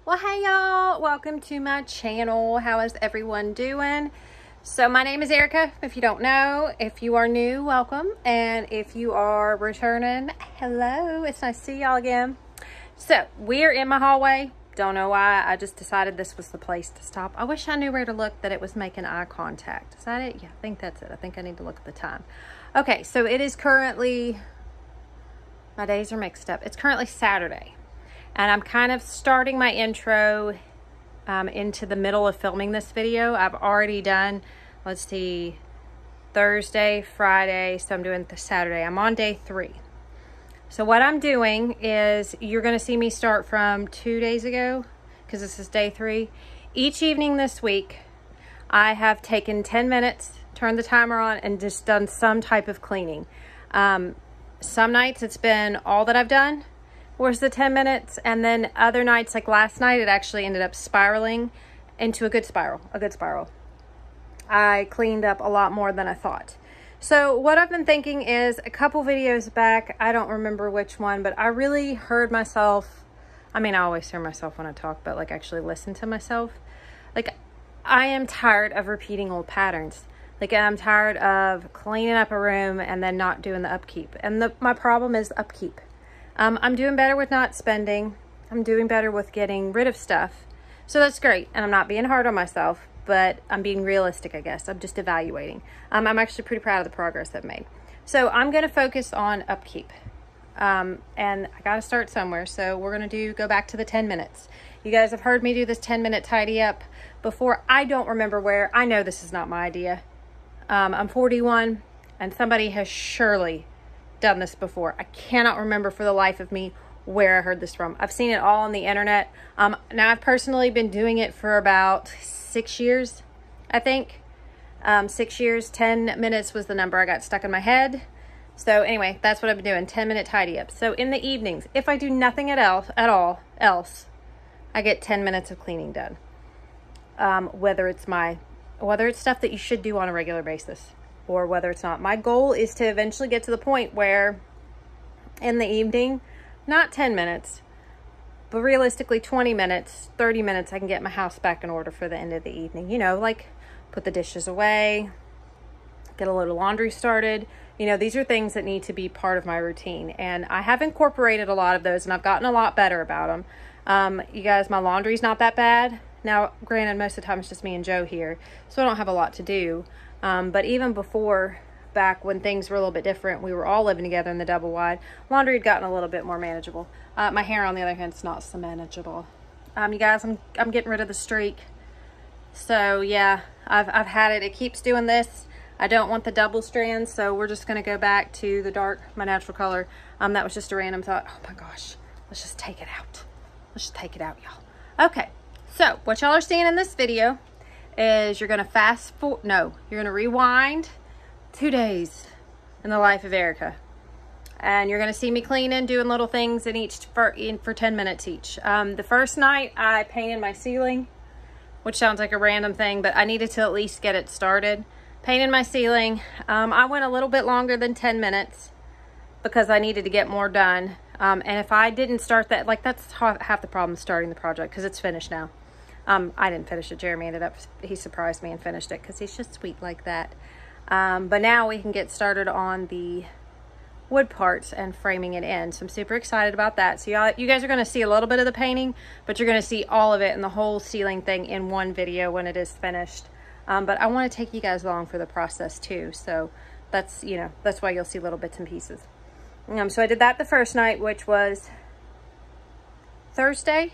Well, hey y'all, welcome to my channel. How is everyone doing? So my name is Erica. If you don't know, if you are new, welcome. And if you are returning, hello, it's nice to see y'all again. So we're in my hallway. Don't know why, I just decided this was the place to stop. I wish I knew where to look, that it was making eye contact. Is that it? Yeah, I think that's it. I think I need to look at the time. Okay, so it is currently, my days are mixed up. It's currently Saturday. And I'm kind of starting my intro into the middle of filming this video. I've already done, let's see, Thursday, Friday, so I'm doing the Saturday. I'm on day 3. So what I'm doing is, you're going to see me start from 2 days ago, because this is day 3. Each evening this week, I have taken 10 minutes, turned the timer on, and just done some type of cleaning. Some nights it's been all that I've done was the 10 minutes, and then other nights, like last night, it actually ended up spiraling into a good spiral. I cleaned up a lot more than I thought. So what I've been thinking is, a couple videos back, I don't remember which one, but I really heard myself. I mean, I always hear myself when I talk, but like actually listen to myself. Like, I am tired of repeating old patterns. Like, I'm tired of cleaning up a room and then not doing the upkeep. And my problem is upkeep. I'm doing better with not spending. I'm doing better with getting rid of stuff. So that's great. And I'm not being hard on myself, but I'm being realistic, I guess. I'm just evaluating. I'm actually pretty proud of the progress I've made. So I'm going to focus on upkeep. And I got to start somewhere. So we're going to go back to the 10 minutes. You guys have heard me do this 10-minute tidy up before. I don't remember where. I know this is not my idea. I'm 41, and somebody has surely done this before. I cannot remember for the life of me where I heard this from. I've seen it all on the internet. Now I've personally been doing it for about 6 years, I think. 6 years, 10 minutes was the number I got stuck in my head. So anyway, that's what I've been doing, 10-minute tidy up. So in the evenings, if I do nothing at all else, I get 10 minutes of cleaning done. Whether it's stuff that you should do on a regular basis, or whether it's not. My goal is to eventually get to the point where in the evening, not 10 minutes, but realistically 20 minutes, 30 minutes, I can get my house back in order for the end of the evening. You know, like put the dishes away, get a little laundry started. You know, these are things that need to be part of my routine. And I have incorporated a lot of those, and I've gotten a lot better about them. You guys, my laundry's not that bad. Now, granted, most of the time it's just me and Joe here, so I don't have a lot to do. But even before, back when things were a little bit different, we were all living together in the double wide, laundry had gotten a little bit more manageable. My hair, on the other hand, is not so manageable. You guys, I'm getting rid of the streak. So yeah, I've had it. It keeps doing this. I don't want the double strands, so we're just going to go back to the dark, my natural color. That was just a random thought. Oh my gosh, let's just take it out. Let's just take it out, y'all. Okay, so what y'all are seeing in this video is you're going to rewind 2 days in the life of Erica. And you're going to see me cleaning, doing little things for 10 minutes each. The first night I painted my ceiling, which sounds like a random thing, but I needed to at least get it started. Painted my ceiling. I went a little bit longer than 10 minutes because I needed to get more done. And if I didn't start that, like, that's half the problem starting the project, because it's finished now. I didn't finish it. Jeremy he surprised me and finished it because he's just sweet like that. But now we can get started on the wood parts and framing it in. So I'm super excited about that. So you guys are going to see a little bit of the painting, but you're going to see all of it and the whole ceiling thing in one video when it is finished. But I want to take you guys along for the process too. So that's why you'll see little bits and pieces. So I did that the first night, which was Thursday.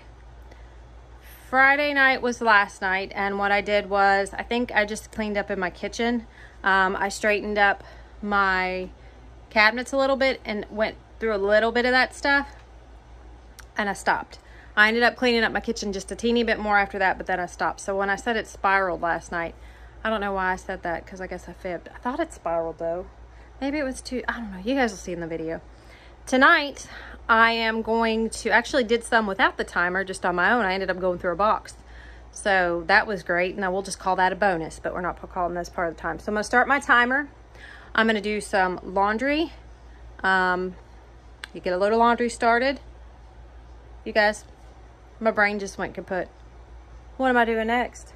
Friday night was last night, and what I did was, I think I just cleaned up in my kitchen. I straightened up my cabinets a little bit and went through a little bit of that stuff, and I stopped. I ended up cleaning up my kitchen just a teeny bit more after that, but then I stopped. So when I said it spiraled last night, I don't know why I said that, because I guess I fibbed. I thought it spiraled though. Maybe it was too, I don't know. You guys will see in the video. Tonight, I am going to, actually did some without the timer, just on my own. I ended up going through a box. So that was great. Now we'll just call that a bonus, but we're not calling this part of the time. So I'm going to start my timer. I'm going to do some laundry. You get a load of laundry started. You guys, My brain just went kaput. What am I doing next?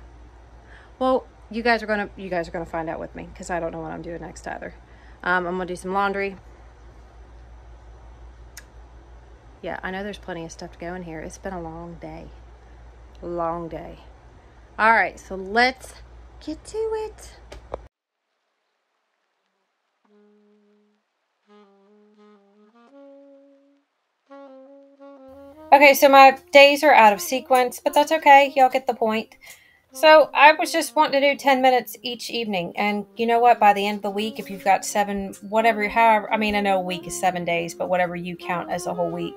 Well, you guys are gonna find out with me, because I don't know what I'm doing next either. I'm gonna do some laundry. Yeah, I know there's plenty of stuff to go in here. It's been a long day. Long day. All right, so let's get to it. Okay, so my days are out of sequence, but that's okay. Y'all get the point. So I was just wanting to do 10 minutes each evening. And you know what? By the end of the week, if you've got 7, whatever, however, I mean, I know a week is 7 days, but whatever you count as a whole week,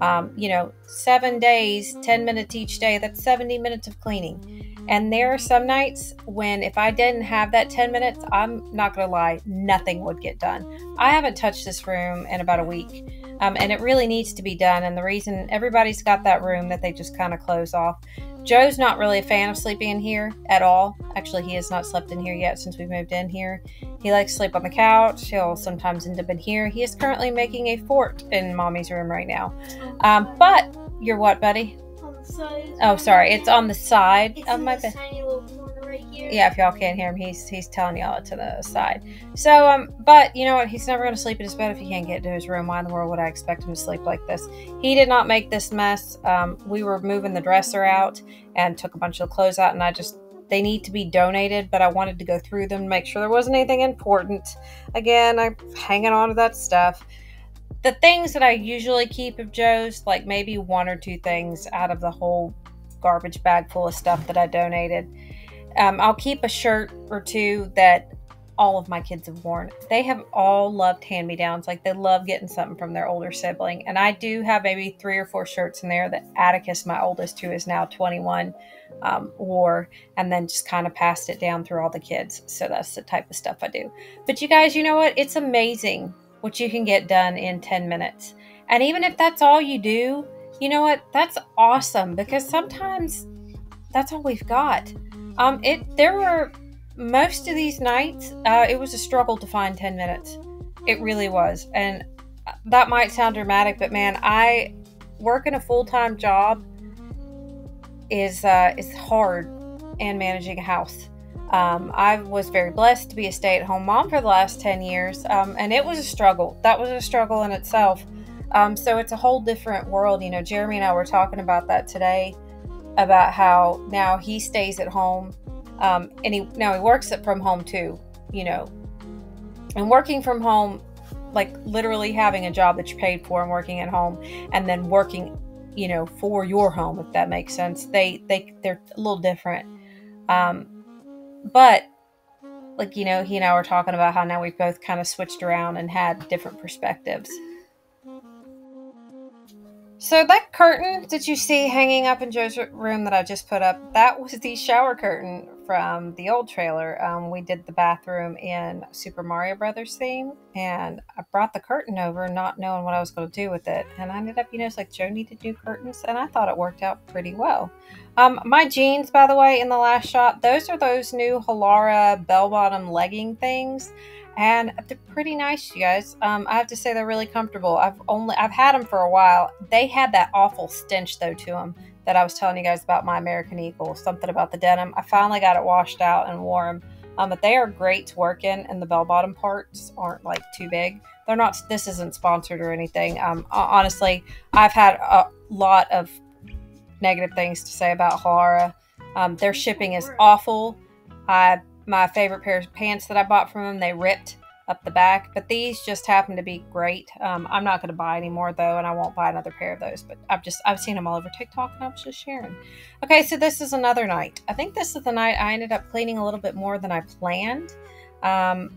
7 days, 10 minutes each day, that's 70 minutes of cleaning. And there are some nights when if I didn't have that 10 minutes, I'm not going to lie, nothing would get done. I haven't touched this room in about a week. And it really needs to be done. And the reason everybody's got that room that they just kind of close off. Joe's not really a fan of sleeping in here at all. Actually, he has not slept in here yet since we moved in here. He likes to sleep on the couch. He'll sometimes end up in here. He is currently making a fort in Mommy's room right now. But you're what, buddy? On the side. Oh, sorry. It's on the side It's of in my this bed. tiny little corner right here. Yeah, if y'all can't hear him, he's telling y'all to the side. So, but you know what? He's never going to sleep in his bed if he can't get to his room. Why in the world would I expect him to sleep like this? He did not make this mess. We were moving the dresser out and took a bunch of clothes out, and they need to be donated, but I wanted to go through them to make sure there wasn't anything important. Again, I'm hanging on to that stuff. The things that I usually keep of Joe's, like maybe 1 or 2 things out of the whole garbage bag full of stuff that I donated. I'll keep a shirt or 2 that all of my kids have worn. They have all loved hand-me-downs. Like, they love getting something from their older sibling. And I do have maybe 3 or 4 shirts in there that Atticus, my oldest, who is now 21, wore, and then just kind of passed it down through all the kids. So that's the type of stuff I do. But you guys, you know what? It's amazing what you can get done in 10 minutes. And even if that's all you do, you know what? That's awesome, because sometimes that's all we've got. There were most of these nights, it was a struggle to find 10 minutes. It really was. And that might sound dramatic, but man, working a full-time job is hard, and managing a house. I was very blessed to be a stay-at-home mom for the last 10 years. And it was a struggle. That was a struggle in itself. So it's a whole different world. You know, Jeremy and I were talking about that today, about how now he stays at home. And he works from home too, you know, and working from home, like literally having a job that you're paid for and working at home, and then working, you know, for your home, if that makes sense. They're a little different. But like, you know, he and I were talking about how now we've both kind of switched around and had different perspectives. So that curtain that you see hanging up in Joe's room that I just put up, that was the shower curtain from the old trailer. We did the bathroom in Super Mario Brothers theme, and I brought the curtain over not knowing what I was going to do with it. And I ended up, you know, it's like Joe needed new curtains, and I thought it worked out pretty well. My jeans, by the way, in the last shot, those are those new Halara bell-bottom legging things. And they're pretty nice, you guys. I have to say they're really comfortable. I've had them for a while. They had that awful stench though to them that I was telling you guys about my American Eagle. Something about the denim. I finally got it washed out and wore them. But they are great to work in, and the bell-bottom parts aren't like too big. They're not. This isn't sponsored or anything. Honestly, I've had a lot of negative things to say about Halara. Their shipping is awful. My favorite pair of pants that I bought from them, they ripped up the back, but these just happen to be great. I'm not going to buy any more though, and I won't buy another pair of those, but I've seen them all over TikTok, and I was just sharing. Okay, so this is another night. I think this is the night I ended up cleaning a little bit more than I planned. And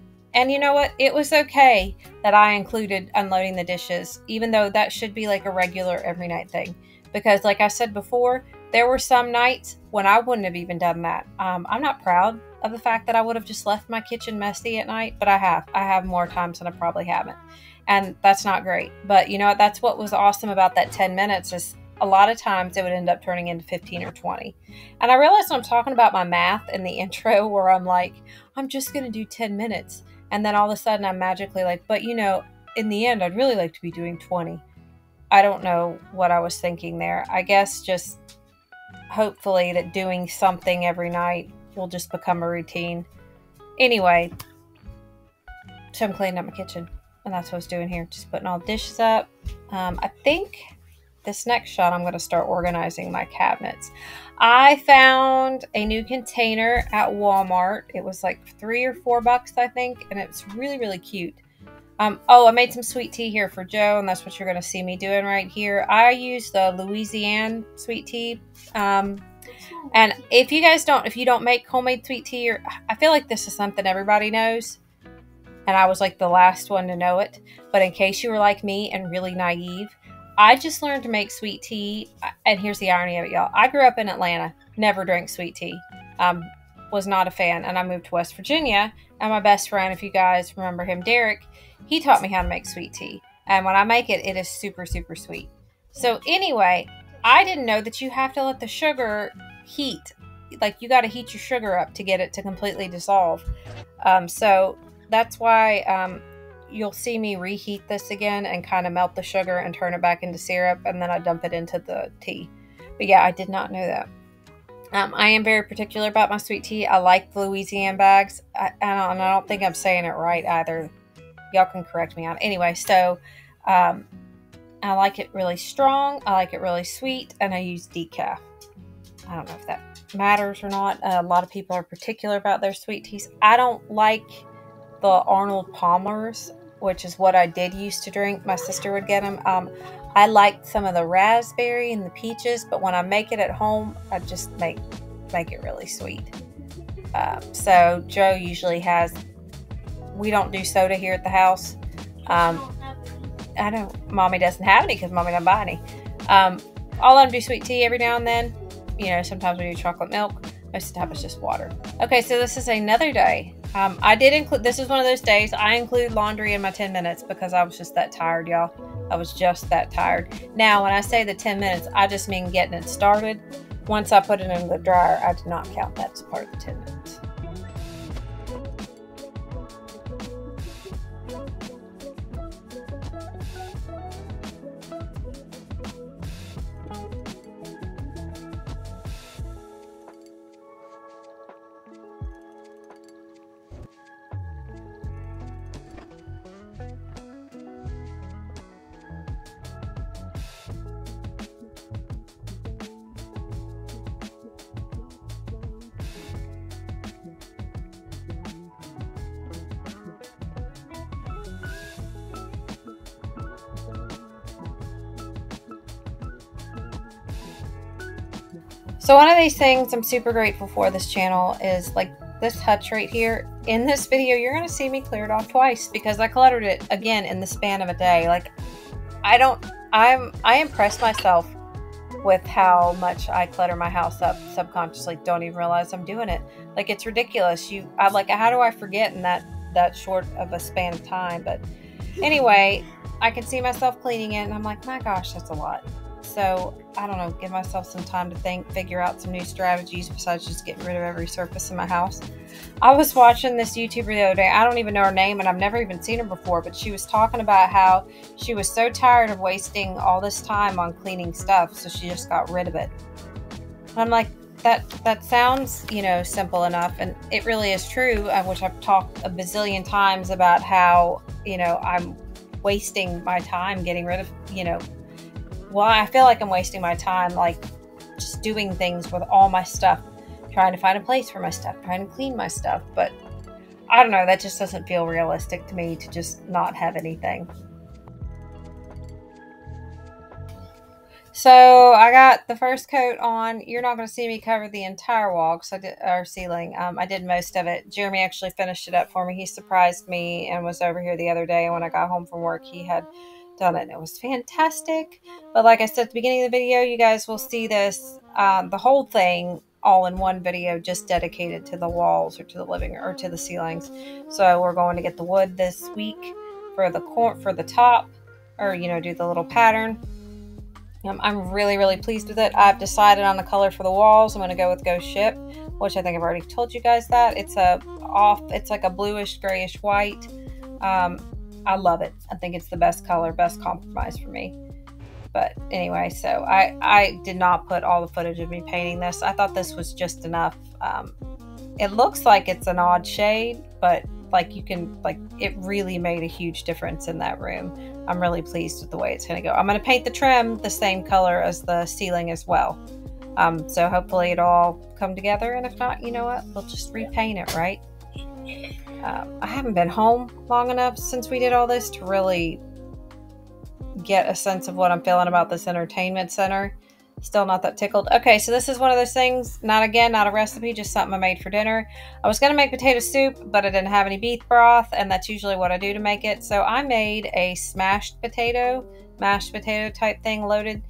you know what? It was okay that I included unloading the dishes, even though that should be like a regular every night thing. Because like I said before, there were some nights when I wouldn't have even done that. I'm not proud of the fact that I would have just left my kitchen messy at night, but I have more times than I probably haven't. And that's not great. But you know what? That's what was awesome about that 10 minutes is a lot of times it would end up turning into 15 or 20. And I realized I'm talking about my math in the intro where I'm like, I'm just going to do 10 minutes. And then all of a sudden I'm magically like, but you know, in the end, I'd really like to be doing 20. I don't know what I was thinking there. I guess just hopefully that doing something every night will just become a routine. Anyway, so I'm cleaning up my kitchen, and that's what I was doing here, just putting all the dishes up. I think this next shot I'm going to start organizing my cabinets. I found a new container at Walmart. It was like $3 or $4, I think, and it's really, really cute. Oh, I made some sweet tea here for Joe, and that's what you're going to see me doing right here. I use the Louisiana sweet tea. And if you don't make homemade sweet tea, I feel like this is something everybody knows. And I was like the last one to know it. But in case you were like me and really naive, I just learned to make sweet tea. And here's the irony of it, y'all. I grew up in Atlanta, never drank sweet tea. Was not a fan. And I moved to West Virginia. And my best friend, if you guys remember him, Derek, he taught me how to make sweet tea. And when I make it, it is super, super sweet. So anyway, I didn't know that you have to let the sugar heat. Like, you got to heat your sugar up to get it to completely dissolve. So that's why you'll see me reheat this again and kind of melt the sugar and turn it back into syrup, and then I dump it into the tea. But yeah, I did not know that. I am very particular about my sweet tea. I like the Louisiana bags, and I don't think I'm saying it right either. Y'all can correct me on it. Anyway, so I like it really strong. I like it really sweet, and I use decaf. I don't know if that matters or not. A lot of people are particular about their sweet teas. I don't like the Arnold Palmers, which is what I did used to drink. My sister would get them. I liked some of the raspberry and the peaches, but when I make it at home, I just make it really sweet. So Joe usually we don't do soda here at the house. Mommy doesn't have any because Mommy doesn't buy any. I'll let them do sweet tea every now and then. You know, sometimes we do chocolate milk. Most of the time it's just water. Okay, so this is another day. I did include, this is one of those days, I include laundry in my 10 minutes because I was just that tired, y'all. I was just that tired. Now, when I say the 10 minutes, I just mean getting it started. Once I put it in the dryer, I do not count that as part of the 10 minutes. So one of these things I'm super grateful for this channel is like this hutch right here. In this video, you're going to see me clear it off twice because I cluttered it again in the span of a day. Like I impress myself with how much I clutter my house up subconsciously. Don't even realize I'm doing it. Like, it's ridiculous. I'm like, how do I forget in that short of a span of time? But anyway, I can see myself cleaning it and I'm like, my gosh, that's a lot. So I don't know, give myself some time to think, figure out some new strategies besides just getting rid of every surface in my house. I was watching this YouTuber the other day. I don't even know her name and I've never even seen her before, but she was talking about how she was so tired of wasting all this time on cleaning stuff, so she just got rid of it. And I'm like, that sounds, simple enough, and it really is true, which I've talked a bazillion times about how, I'm wasting my time getting rid of, well, I feel like I'm wasting my time, like, just doing things with all my stuff, trying to find a place for my stuff, trying to clean my stuff. But I don't know, that just doesn't feel realistic to me, to just not have anything. So I got the first coat on. You're not going to see me cover the entire wall, or ceiling. I did most of it. Jeremy actually finished it up for me. He surprised me and was over here the other day. When I got home from work, he had done it, and it was fantastic. But like I said at the beginning of the video, you guys will see this, the whole thing all in one video, just dedicated to the walls, or to the living, or to the ceilings. So we're going to get the wood this week for the top, or do the little pattern. I'm really, really pleased with it. I've decided on the color for the walls. I'm going to go with Ghost Ship, which I think I've already told you guys that. It's like a bluish, grayish white. I love it. I think it's the best color, best compromise for me. But anyway, so I did not put all the footage of me painting this. I thought this was just enough. It looks like it's an odd shade, but like you can, like, it really made a huge difference in that room. I'm really pleased with the way it's going to go. I'm going to paint the trim the same color as the ceiling as well. So hopefully it'll all come together, and if not, you know what, we'll just repaint it, right? I haven't been home long enough since we did all this to really get a sense of what I'm feeling about this entertainment center. Still not that tickled. Okay, so this is one of those things, not a recipe, just something I made for dinner. I was going to make potato soup, but I didn't have any beef broth, and that's usually what I do to make it. So I made a mashed potato type thing, loaded.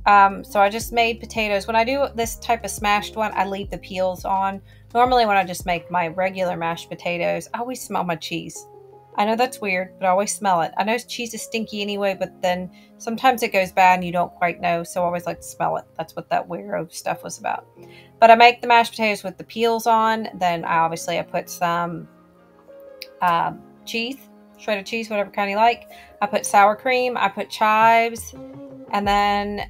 So I just made potatoes. When I do this type of smashed one, I leave the peels on. Normally when I just make my regular mashed potatoes, I always smell my cheese. I know that's weird, but I always smell it. I know cheese is stinky anyway, but then sometimes it goes bad and you don't quite know, so I always like to smell it. That's what that weirdo stuff was about. But I make the mashed potatoes with the peels on. Then I put some cheese, shredded cheese, whatever kind you like. I put sour cream, I put chives, and then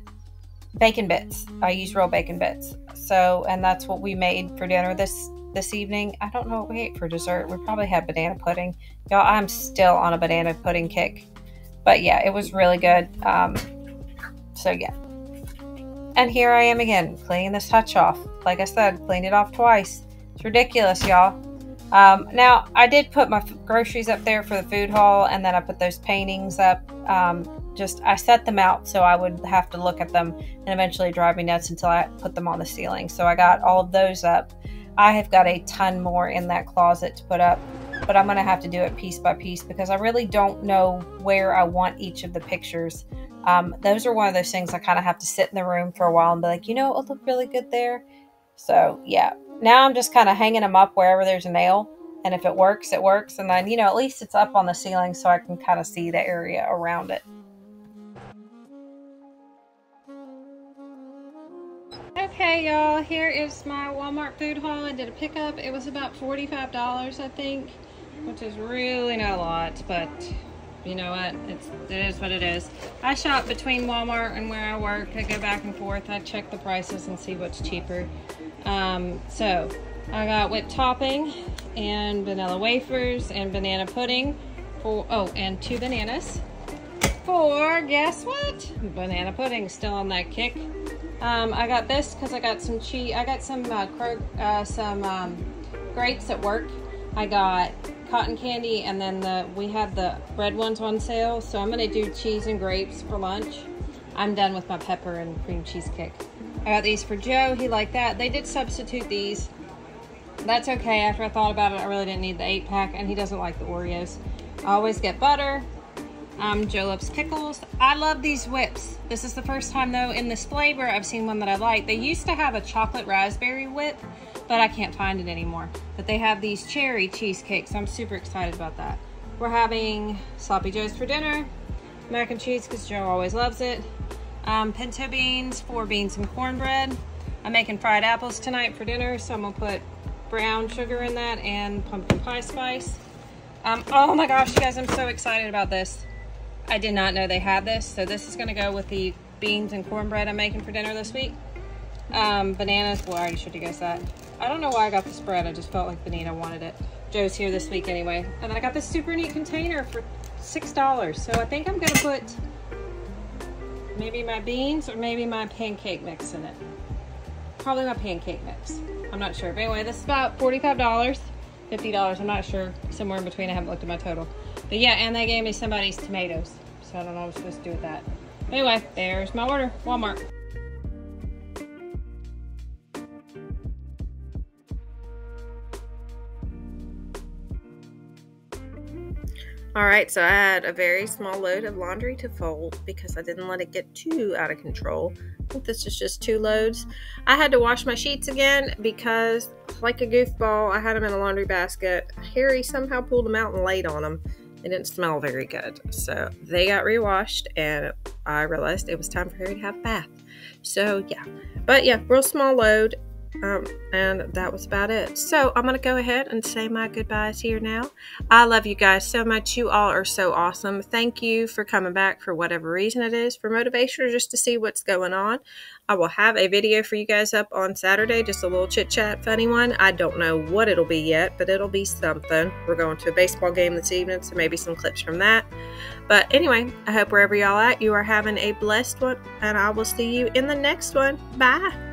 bacon bits. I use real bacon bits. So, and that's what we made for dinner this evening. I don't know what we ate for dessert. We probably had banana pudding. Y'all, I'm still on a banana pudding kick. But yeah, it was really good. So yeah. And here I am again, cleaning this hutch off. Like I said, cleaned it off twice. It's ridiculous, y'all. Now, I did put my groceries up there for the food haul, and then I put those paintings up. I set them out so I would have to look at them and eventually drive me nuts until I put them on the ceiling. So I got all of those up. I have got a ton more in that closet to put up, but I'm going to have to do it piece by piece because I really don't know where I want each of the pictures. Those are one of those things I kind of have to sit in the room for a while and be like, you know, it'll look really good there. So yeah, now I'm just kind of hanging them up wherever there's a nail. And if it works, it works. And then, you know, at least it's up on the ceiling so I can kind of see the area around it. Okay, y'all, here is my Walmart food haul. I did a pickup. It was about $45, I think, which is really not a lot, but you know what? It is what it is. I shop between Walmart and where I work. I go back and forth. I check the prices and see what's cheaper. So I got whipped topping and vanilla wafers and banana pudding and 2 bananas for, guess what? Banana pudding. Still on that kick. I got this because I got some cheese. I got some grapes at work. I got cotton candy, and then we had the red ones on sale. So I'm gonna do cheese and grapes for lunch. I'm done with my pepper and cream cheese kick. I got these for Joe. He liked that. They did substitute these. That's okay. After I thought about it, I really didn't need the 8-pack, and he doesn't like the Oreos. I always get butter. Joe loves pickles. I love these whips. This is the first time though in this flavor I've seen one that I like. They used to have a chocolate raspberry whip, but I can't find it anymore. But they have these cherry cheesecakes. I'm super excited about that. We're having sloppy joes for dinner, mac and cheese because Joe always loves it, pinto beans for beans and cornbread. I'm making fried apples tonight for dinner, so I'm gonna put brown sugar in that and pumpkin pie spice. Oh my gosh, you guys, I'm so excited about this. I did not know they had this, so this is going to go with the beans and cornbread I'm making for dinner this week. Bananas, well, I already showed you guys that. I don't know why I got this bread, I just felt like Benita wanted it. Joe's here this week anyway. And then I got this super neat container for $6, so I think I'm going to put maybe my beans or maybe my pancake mix in it. Probably my pancake mix. I'm not sure. But anyway, this is about $45, $50, I'm not sure. Somewhere in between, I haven't looked at my total. But yeah, and they gave me somebody's tomatoes. So I don't know what I'm supposed to do with that. Anyway, there's my order. Walmart. Alright, so I had a very small load of laundry to fold because I didn't let it get too out of control. I think this is just 2 loads. I had to wash my sheets again because, like a goofball, I had them in a laundry basket. Harry somehow pulled them out and laid on them. It didn't smell very good. So they got rewashed and I realized it was time for Harry to have a bath. So yeah, but yeah, real small load. And that was about it. So I'm going to go ahead and say my goodbyes here now. I love you guys so much. You all are so awesome. Thank you for coming back for whatever reason it is, for motivation or just to see what's going on. I will have a video for you guys up on Saturday, just a little chit-chat funny one. I don't know what it'll be yet, but it'll be something. We're going to a baseball game this evening, so maybe some clips from that. But anyway, I hope wherever y'all at, you are having a blessed one, and I will see you in the next one. Bye.